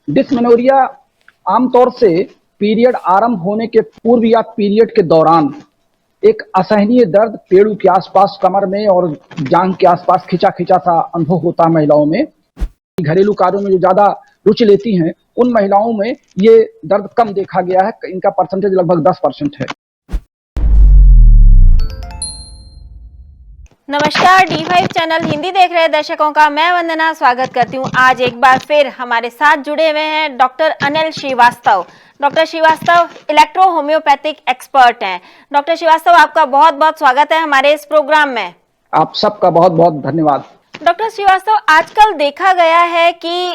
Dysmenorrhoea आमतौर से period आरंभ होने के पूर्व या पीरियड के दौरान एक असहनीय दर्द पेड़ू के आसपास, कमर में और जांघ के आसपास खिंचा खिंचा सा अनुभव होता है महिलाओं में। घरेलू कार्यों में जो ज्यादा रुचि लेती हैं उन महिलाओं में ये दर्द कम देखा गया है। इनका परसेंटेज लगभग 10% है। नमस्कार, D5 चैनल हिंदी देख रहे दर्शकों का मैं वंदना स्वागत करती हूं। आज एक बार फिर हमारे साथ जुड़े हुए हैं doctor Anil Srivastava. Doctor Srivastava electro homoeopathic expert हैं। डॉक्टर श्रीवास्तव, आपका बहुत बहुत स्वागत है हमारे इस प्रोग्राम में। आप सबका बहुत बहुत धन्यवाद। डॉक्टर श्रीवास्तव, आजकल देखा गया है कि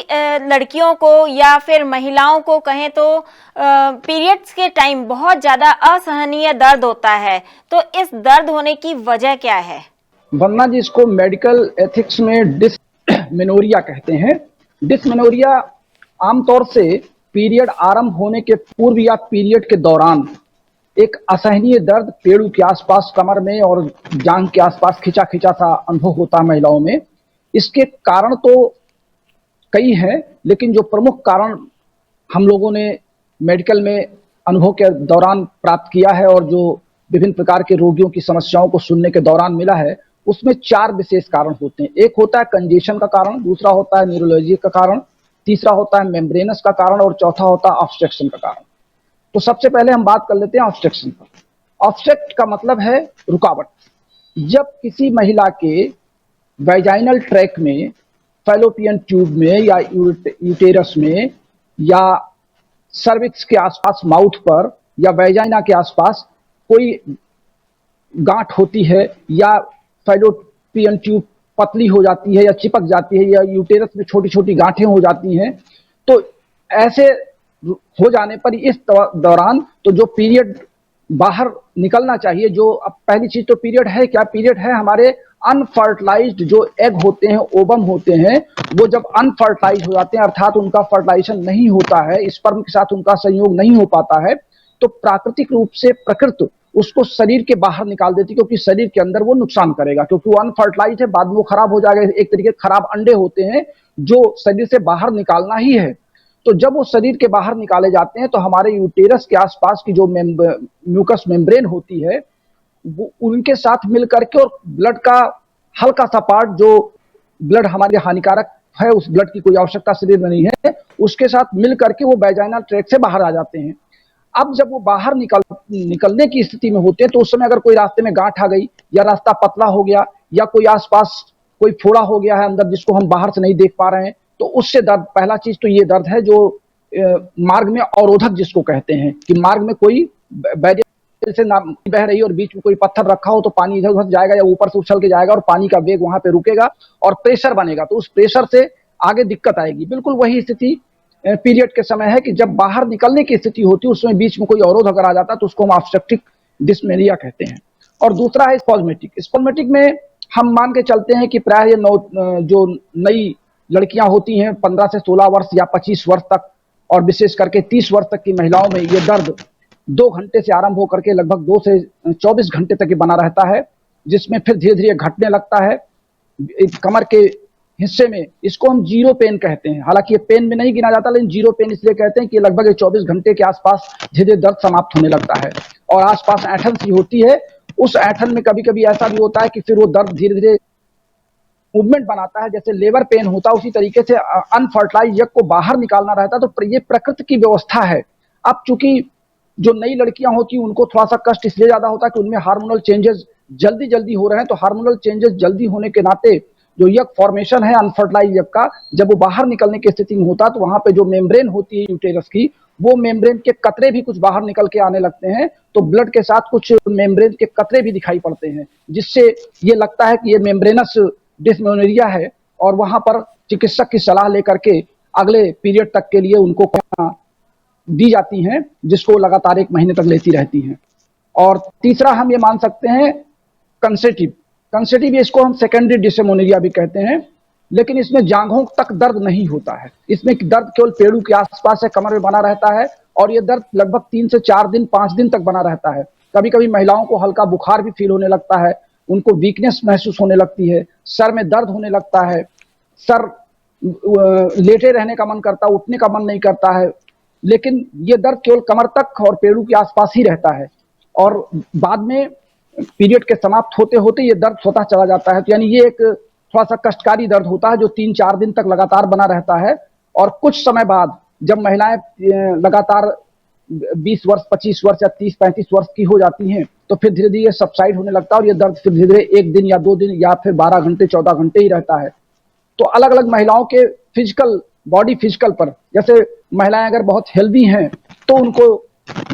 लड़कियों को या फिर महिलाओं को कहें तो पीरियड्स के टाइम बहुत ज्यादा असहनीय दर्द होता है, तो इस दर्द होने की वजह क्या है? वंदना जी, इसको मेडिकल एथिक्स में डिस्मेनोरिया कहते हैं। डिस्मेनोरिया आमतौर से पीरियड आरंभ होने के पूर्व या पीरियड के दौरान एक असहनीय दर्द पेड़ू के आसपास, कमर में और जांघ के आसपास खिंचा खिंचा सा अनुभव होता है महिलाओं में। इसके कारण तो कई हैं, लेकिन जो प्रमुख कारण हम लोगों ने मेडिकल में अनुभव के दौरान प्राप्त किया है और जो विभिन्न प्रकार के रोगियों की समस्याओं को सुनने के दौरान मिला है, उसमें 4 विशेष कारण होते हैं। एक होता है कंजेशन का कारण, दूसरा होता है न्यूरोलॉजी का कारण, तीसरा होता है मेम्ब्रेनस का कारण और चौथा होता है ऑब्स्ट्रक्शन का कारण। तो सबसे पहले हम बात कर लेते हैं ऑब्स्ट्रक्शन पर। ऑब्स्ट्रक्ट का मतलब है रुकावट। जब किसी महिला के वैजाइनल ट्रैक में, फैलोपियन ट्यूब में या यूटेरस में या सर्विक्स के आसपास, माउथ पर या वैजाइना के आसपास कोई गांठ होती है या फैलोपियन ट्यूब पतली हो जाती है या चिपक जाती है या यूटेरस में छोटी छोटी गांठें हो जाती हैं, तो ऐसे हो जाने पर इस दौरान तो जो पीरियड बाहर निकलना चाहिए, जो अब पहली चीज तो पीरियड है क्या? पीरियड है हमारे अनफर्टिलाइज्ड जो एग होते हैं, ओवम होते हैं, वो जब अनफर्टिलाइज हो जाते हैं, अर्थात उनका फर्टिलाइजेशन नहीं होता है, स्पर्म के साथ उनका संयोग नहीं हो पाता है, तो प्राकृतिक रूप से प्रकृति उसको शरीर के बाहर निकाल देती है, क्योंकि शरीर के अंदर वो नुकसान करेगा, क्योंकि वो अनफर्टिलाइज है, बाद में वो खराब हो जाएगा। एक तरीके के खराब अंडे होते हैं जो शरीर से बाहर निकालना ही है। तो जब वो शरीर के बाहर निकाले जाते हैं तो हमारे यूटेरस के आसपास की जो म्यूकस मेम्ब्रेन होती है, वो उनके साथ मिल करके और ब्लड का हल्का सा पार्ट, जो ब्लड हमारे हानिकारक है, उस ब्लड की कोई आवश्यकता शरीर में नहीं है, उसके साथ मिल करके वो वैजाइनल ट्रैक्ट से बाहर आ जाते हैं। अब जब वो बाहर निकलने की स्थिति में होते हैं, तो उस समय अगर कोई रास्ते में गांठ आ गई या रास्ता पतला हो गया या कोई आसपास कोई फोड़ा हो गया है अंदर जिसको हम बाहर से नहीं देख पा रहे हैं, तो उससे दर्द, पहला चीज तो ये दर्द है जो मार्ग में अवरोधक जिसको कहते हैं, कि मार्ग में कोई बैरियर से ना बह रही और बीच में कोई पत्थर रखा हो, तो पानी इधर उधर जाएगा या ऊपर से उछल के जाएगा और पानी का वेग वहां पे रुकेगा और प्रेशर बनेगा, तो उस प्रेशर से आगे दिक्कत आएगी। बिल्कुल वही स्थिति पीरियड के समय है कि जब बाहर निकलने की स्थिति होती है, उसमें बीच में कोई अवरोध अगर आ जाता है तो उसको हम ऑब्स्ट्रक्टिव डिस्मेनोरिया कहते हैं। और दूसरा है स्पॉज्मेटिक। स्पॉज्मेटिक में हम मान के चलते हैं कि प्राय जो नई लड़कियां होती हैं 15 से 16 वर्ष या 25 वर्ष तक, और विशेष करके 30 वर्ष तक की महिलाओं में ये दर्द 2 घंटे से आरंभ होकर के लगभग 2 से 24 घंटे तक ये बना रहता है, जिसमें फिर धीरे धीरे घटने लगता है। कमर के हिस्से में इसको हम जीरो पेन कहते हैं, हालांकि ये पेन में नहीं गिना जाता, लेकिन जीरो पेन इसलिए कहते हैं कि लगभग 24 घंटे के आसपास धीरे धीरे दर्द समाप्त होने लगता है। और आसपास ऐंठन सी होती है, उस ऐंठन में कभी कभी ऐसा भी होता है कि फिर वो दर्द धीरे धीरे मूवमेंट बनाता है, जैसे लेबर पेन होता है, उसी तरीके से अनफर्टिलाइज एग को बाहर निकालना रहता है। तो ये प्रकृति की व्यवस्था है। अब चूंकि जो नई लड़कियां होती हैं उनको थोड़ा सा कष्ट इसलिए ज्यादा होता है कि उनमें हार्मोनल चेंजेस जल्दी जल्दी हो रहे हैं, तो हार्मोनल चेंजेस जल्दी होने के नाते जो यग फॉर्मेशन है अनफर्टिलाइज यग का, जब वो बाहर निकलने की स्थिति में होता है, तो वहां पे जो मेम्ब्रेन होती है यूटेरस की, वो मेम्ब्रेन के कतरे भी कुछ बाहर निकल के आने लगते हैं, तो ब्लड के साथ कुछ मेम्ब्रेन के कतरे भी दिखाई पड़ते हैं, जिससे ये लगता है कि ये मेम्ब्रेनस डिस्मेनोरिया है। और वहां पर चिकित्सक की सलाह लेकर के अगले पीरियड तक के लिए उनको दी जाती हैं, जिसको लगातार 1 महीने तक लेती रहती हैं। और तीसरा हम ये मान सकते हैं कंसेटिव। इसको हम सेकेंडरी डिस्मेनोरिया भी कहते हैं, लेकिन इसमें जांघों तक दर्द नहीं होता है। इसमें दर्द केवल पेड़ू के आसपास है, कमर में बना रहता है, और ये दर्द लगभग 3 से 4 दिन 5 दिन तक बना रहता है। कभी कभी महिलाओं को हल्का बुखार भी फील होने लगता है, उनको वीकनेस महसूस होने लगती है, सर में दर्द होने लगता है, सर लेटे रहने का मन करता है, उठने का मन नहीं करता है। लेकिन ये दर्द केवल कमर तक और पेड़ों के आसपास ही रहता है और बाद में पीरियड के समाप्त होते होते ये दर्द स्वतः चला जाता है। तो यानी ये एक थोड़ा सा कष्टकारी दर्द होता है जो 3-4 दिन तक लगातार बना रहता है और कुछ समय बाद जब महिलाएं लगातार 20 वर्ष, 25 वर्ष या 30-35 वर्ष की हो जाती हैं तो फिर धीरे धीरे सबसाइड होने लगता है और ये दर्द फिर धीरे धीरे 1 दिन या 2 दिन या फिर 12 घंटे 14 घंटे ही रहता है। तो अलग अलग महिलाओं के फिजिकल बॉडी फिजिकल पर, जैसे महिलाएं अगर बहुत हेल्दी हैं तो उनको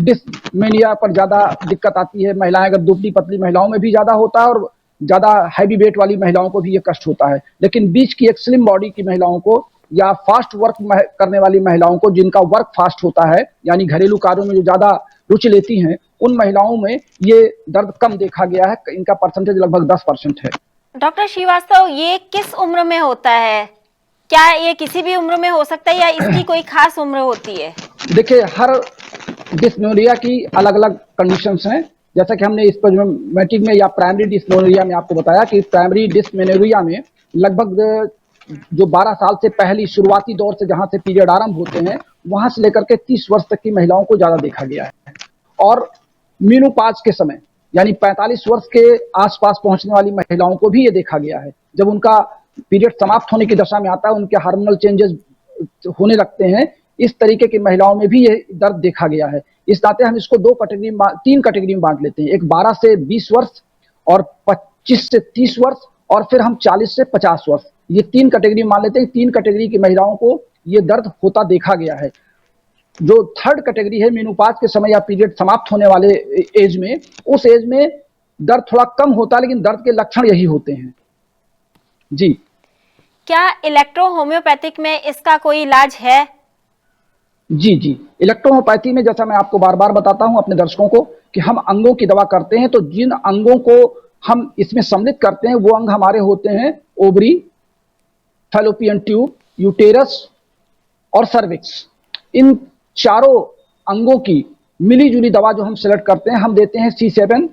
डिस्मेनिया पर ज्यादा दिक्कत आती है। महिलाएं अगर दुबली पतली महिलाओं में भी ज्यादा होता है और ज्यादा हैवी वेट वाली महिलाओं को भी ये कष्ट होता है। लेकिन बीच की एक स्लिम बॉडी की महिलाओं को या फास्ट वर्क करने वाली महिलाओं को, जिनका वर्क फास्ट होता है यानी घरेलू कार्यों में जो ज्यादा रुचि लेती हैं, उन महिलाओं में ये दर्द कम देखा गया है। इनका परसेंटेज लगभग 10% है। डॉक्टर श्रीवास्तव, ये किस उम्र में होता है? क्या ये किसी भी उम्र में हो सकता है या इसकी कोई खास उम्र होती है? देखिए, हर डिस्मेनोरिया की अलग अलग कंडीशंस हैं। जैसा कि हमने स्पर्मेटिक में या प्राइमरी डिस्मेनोरिया में आपको बताया कि प्राइमरी डिस्मेनोरिया में लगभग जो 12 साल से पहली शुरुआती दौर से जहां से पीरियड आरंभ होते हैं वहां से लेकर के 30 वर्ष तक की महिलाओं को ज्यादा देखा गया है। और मीनोपॉज के समय यानी 45 वर्ष के आसपास पहुंचने वाली महिलाओं को भी ये देखा गया है। जब उनका पीरियड समाप्त होने की दशा में आता है, उनके हार्मोनल चेंजेस होने लगते हैं, इस तरीके की महिलाओं में भी ये दर्द देखा गया है। इस नाते हम इसको 3 कैटेगरी में बांट लेते हैं। एक 12 से 20 वर्ष और 25 से 30 वर्ष और फिर हम 40 से 50 वर्ष, ये 3 कैटेगरी मान लेते हैं। 3 कैटेगरी की महिलाओं को ये दर्द होता देखा गया है। जो थर्ड कैटेगरी है मेनोपॉज के समय या पीरियड समाप्त होने वाले एज में, उस एज में दर्द थोड़ा कम होता है, लेकिन दर्द के लक्षण यही होते हैं। जी, क्या इलेक्ट्रो होम्योपैथिक में इसका कोई इलाज है? जी जी, इलेक्ट्रोहोम्योपैथी में जैसा मैं आपको बार बार बताता हूं अपने दर्शकों को कि हम अंगों की दवा करते हैं। तो जिन अंगों को हम इसमें सम्मिलित करते हैं वो अंग हमारे होते हैं ओवरी, फैलोपियन ट्यूब, यूटेरस और सर्विक्स। इन चारों अंगों की मिली-जुली दवा जो हम सेलेक्ट करते हैं, हम देते हैं C7,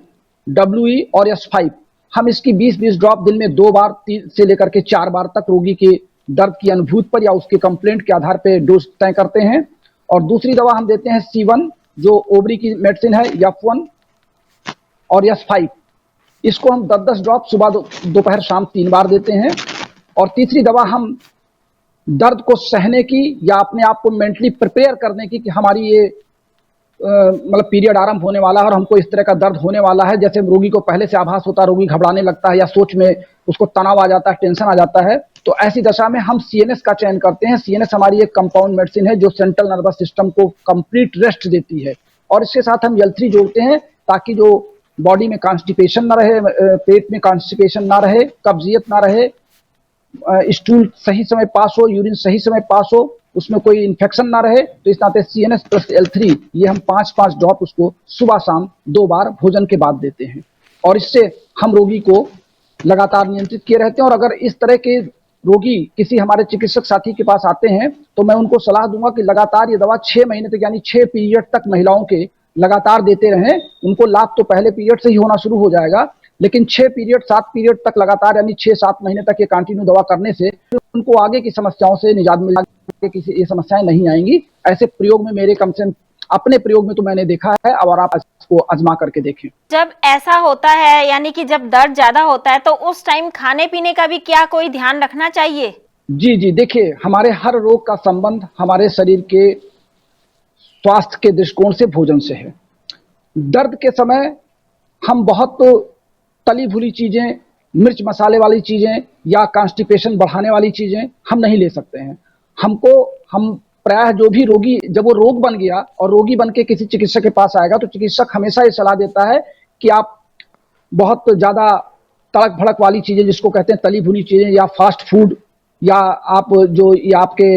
WE और S5। हम इसकी 20-20 ड्रॉप दिन में 2 बार से लेकर के 4 बार तक रोगी के दर्द की अनुभूति पर या उसके कंप्लेंट के आधार पर डोज तय करते हैं। और दूसरी दवा हम देते हैं C1 जो ओवरी की मेडिसिन है, F1 और S5। इसको हम 10-10 ड्रॉप सुबह दोपहर शाम 3 बार देते हैं। और तीसरी दवा हम दर्द को सहने की या अपने आप को मेंटली प्रिपेयर करने की कि हमारी ये मतलब पीरियड आरंभ होने वाला है और हमको इस तरह का दर्द होने वाला है। जैसे रोगी को पहले से आभास होता है, रोगी घबराने लगता है या सोच में उसको तनाव आ जाता है, टेंशन आ जाता है, तो ऐसी दशा में हम CNS का चयन करते हैं। CNS हमारी एक कंपाउंड मेडिसिन है जो सेंट्रल नर्वस सिस्टम को कंप्लीट रेस्ट देती है। और इसके साथ हम L3 जोड़ते हैं ताकि जो बॉडी में कॉन्स्टिपेशन ना रहे, पेट में कॉन्स्टिपेशन ना रहे, कब्जियत ना रहे, स्टूल सही समय पास हो, यूरिन सही समय पास हो, उसमें कोई इन्फेक्शन ना रहे। तो इस नाते CNS प्लस L3 ये हम 5-5 ड्रॉप उसको सुबह शाम 2 बार भोजन के बाद देते हैं। और इससे हम रोगी को लगातार नियंत्रित किए रहते हैं। और अगर इस तरह के रोगी किसी हमारे चिकित्सक साथी के पास आते हैं तो मैं उनको सलाह दूंगा कि लगातार ये दवा 6 महीने तक यानी 6 पीरियड तक महिलाओं के लगातार देते रहें। उनको लाभ तो पहले पीरियड से ही होना शुरू हो जाएगा, लेकिन 6 पीरियड 7 पीरियड तक लगातार यानी 6-7 महीने तक ये कंटिन्यू दवा करने से उनको आगे की समस्याओं से निजात मिल जाएगी, किसी ये समस्याएं नहीं आएंगी। ऐसे प्रयोग में मेरे कम से अपने प्रयोग में तो मैंने देखा है और आप इसको आजमा करके देखें। जब ऐसा होता है यानी कि जब दर्द ज्यादा होता है तो उस टाइम खाने पीने का भी क्या कोई ध्यान रखना चाहिए? जी जी, देखिए, हमारे हर रोग का संबंध हमारे शरीर के स्वास्थ्य के दृष्टिकोण से भोजन से है। दर्द के समय हम बहुत तली भुनी चीजें, मिर्च मसाले वाली चीजें या कॉन्स्टिपेशन बढ़ाने वाली चीजें हम नहीं ले सकते हैं। हम प्रायः जो भी रोगी, जब वो रोग बन गया और रोगी बन के किसी चिकित्सक के पास आएगा तो चिकित्सक हमेशा ये सलाह देता है कि आप बहुत ज्यादा तड़क भड़क वाली चीजें जिसको कहते हैं तली भुनी चीजें या फास्ट फूड या आप जो ये आपके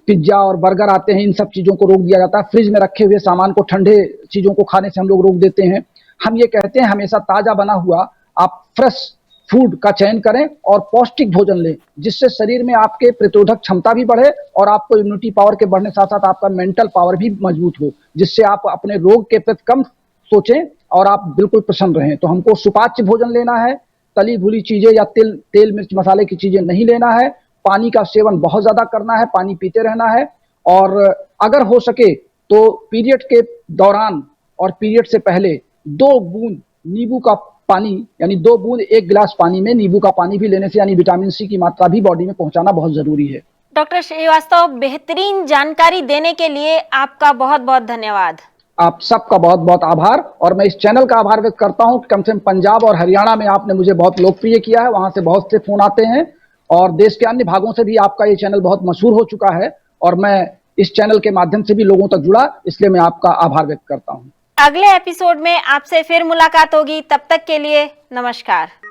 पिज्जा और बर्गर आते हैं, इन सब चीजों को रोक दिया जाता है। फ्रिज में रखे हुए सामान को, ठंडे चीजों को खाने से हम लोग रोक देते हैं। हम ये कहते हैं हमेशा ताजा बना हुआ आप फ्रेश फूड का चयन करें और पौष्टिक भोजन लें, जिससे शरीर में आपके प्रतिरोधक क्षमता भी बढ़े और आपको इम्यूनिटी पावर के बढ़ने साथ साथ आपका मेंटल पावर भी मजबूत हो, जिससे आप अपने रोग के प्रति कम सोचें और आप बिल्कुल प्रसन्न रहें। तो हमको सुपाच्य भोजन लेना है, तली भुनी चीजें या तेल मिर्च मसाले की चीजें नहीं लेना है पानी का सेवन बहुत ज्यादा करना है, पानी पीते रहना है। और अगर हो सके तो पीरियड के दौरान और पीरियड से पहले 2 बूंद नींबू का पानी, यानी 2 बूंद 1 गिलास पानी में नींबू का पानी भी लेने से, यानी विटामिन सी की मात्रा भी बॉडी में पहुंचाना बहुत जरूरी है। डॉक्टर श्रीवास्तव, बेहतरीन जानकारी देने के लिए आपका बहुत बहुत धन्यवाद। आप सबका बहुत बहुत आभार, और मैं इस चैनल का आभार व्यक्त करता हूं कि कम से कम पंजाब और हरियाणा में आपने मुझे बहुत लोकप्रिय किया है, वहां से बहुत से फोन आते हैं, और देश के अन्य भागों से भी आपका ये चैनल बहुत मशहूर हो चुका है, और मैं इस चैनल के माध्यम से भी लोगों तक जुड़ा, इसलिए मैं आपका आभार व्यक्त करता हूं। अगले एपिसोड में आपसे फिर मुलाकात होगी, तब तक के लिए नमस्कार।